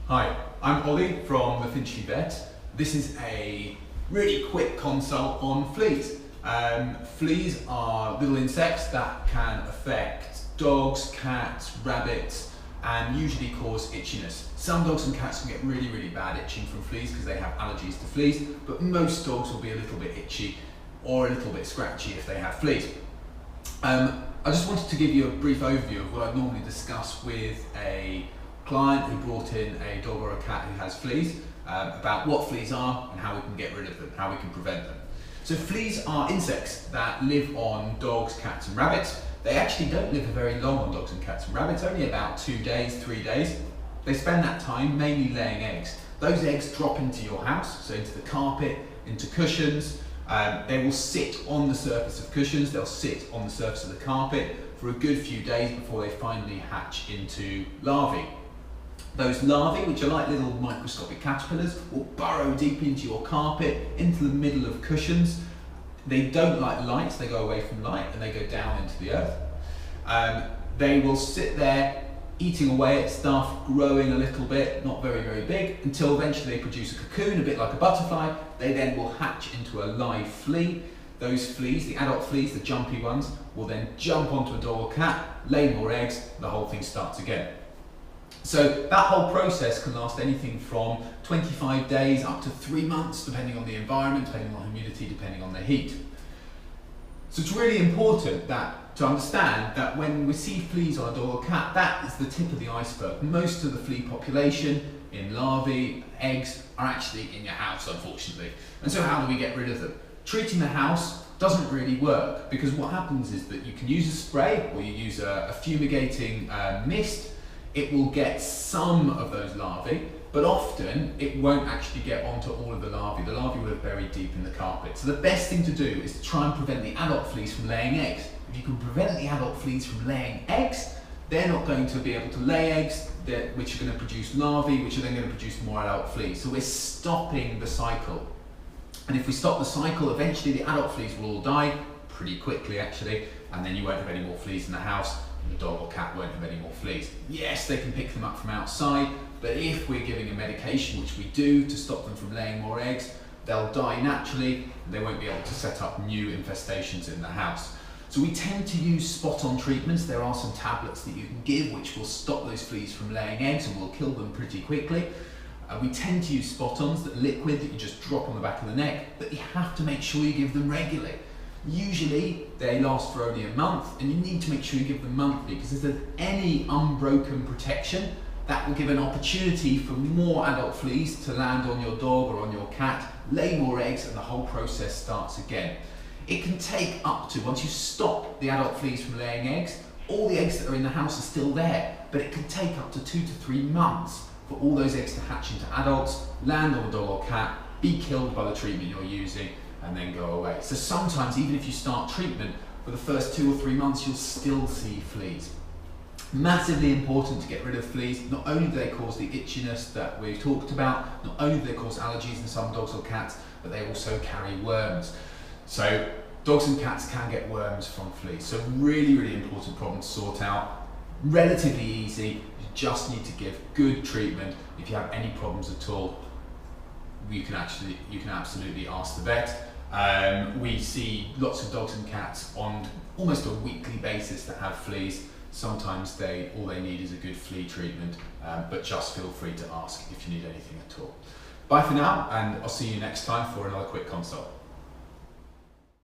Hi, I'm Ollie from the Finchley Vet. This is a really quick consult on fleas. Fleas are little insects that can affect dogs, cats, rabbits, and usually cause itchiness. Some dogs and cats can get really bad itching from fleas because they have allergies to fleas, but most dogs will be a little bit itchy or a little bit scratchy if they have fleas. I just wanted to give you a brief overview of what I'd normally discuss with a client who brought in a dog or a cat who has fleas, about what fleas are and how we can get rid of them, how we can prevent them. So fleas are insects that live on dogs, cats and rabbits. They actually don't live very long on dogs and cats and rabbits, only about 2 days, 3 days. They spend that time mainly laying eggs. Those eggs drop into your house, so into the carpet, into cushions. They will sit on the surface of cushions, they'll sit on the surface of the carpet for a good few days before they finally hatch into larvae. Those larvae, which are like little microscopic caterpillars, will burrow deep into your carpet, into the middle of cushions. They don't like light, they go away from light and they go down into the earth. They will sit there eating away at stuff, growing a little bit, not very big, until eventually they produce a cocoon, a bit like a butterfly. They then will hatch into a live flea. Those fleas, the adult fleas, the jumpy ones, will then jump onto a dog or cat, lay more eggs, the whole thing starts again. So that whole process can last anything from 25 days up to 3 months, depending on the environment, depending on humidity, depending on the heat. So it's really important to understand that when we see fleas on a dog or cat, that is the tip of the iceberg. Most of the flea population in larvae, eggs, are actually in your house, unfortunately. And so how do we get rid of them? Treating the house doesn't really work, because what happens is that you can use a spray or you use a fumigating mist. It will get some of those larvae, but often it won't actually get onto all of the larvae. The larvae will have buried deep in the carpet. So the best thing to do is to try and prevent the adult fleas from laying eggs. If you can prevent the adult fleas from laying eggs, they're not going to be able to lay eggs, which are going to produce larvae, which are then going to produce more adult fleas. So we're stopping the cycle. And if we stop the cycle, eventually the adult fleas will all die, pretty quickly actually, and then you won't have any more fleas in the house. The dog or cat won't have any more fleas. Yes, they can pick them up from outside, but if we're giving a medication, which we do, to stop them from laying more eggs, they'll die naturally and they won't be able to set up new infestations in the house. So we tend to use spot-on treatments. There are some tablets that you can give which will stop those fleas from laying eggs and will kill them pretty quickly. We tend to use spot-ons, that liquid that you just drop on the back of the neck, but you have to make sure you give them regularly. Usually they last for only a month, and you need to make sure you give them monthly, because if there's any unbroken protection, that will give an opportunity for more adult fleas to land on your dog or on your cat, lay more eggs, and the whole process starts again. It can take up to, once you stop the adult fleas from laying eggs, all the eggs that are in the house are still there, but it can take up to 2 to 3 months for all those eggs to hatch into adults, land on the dog or cat, be killed by the treatment you're using, and then go away. So sometimes, even if you start treatment, for the first 2 or 3 months, you'll still see fleas. Massively important to get rid of fleas. Not only do they cause the itchiness that we've talked about, not only do they cause allergies in some dogs or cats, but they also carry worms. So dogs and cats can get worms from fleas. So really important problem to sort out. Relatively easy. You just need to give good treatment. If you have any problems at all, you can absolutely ask the vet. We see lots of dogs and cats on almost a weekly basis that have fleas. Sometimes all they need is a good flea treatment, but just feel free to ask if you need anything at all. Bye for now, and I'll see you next time for another quick consult.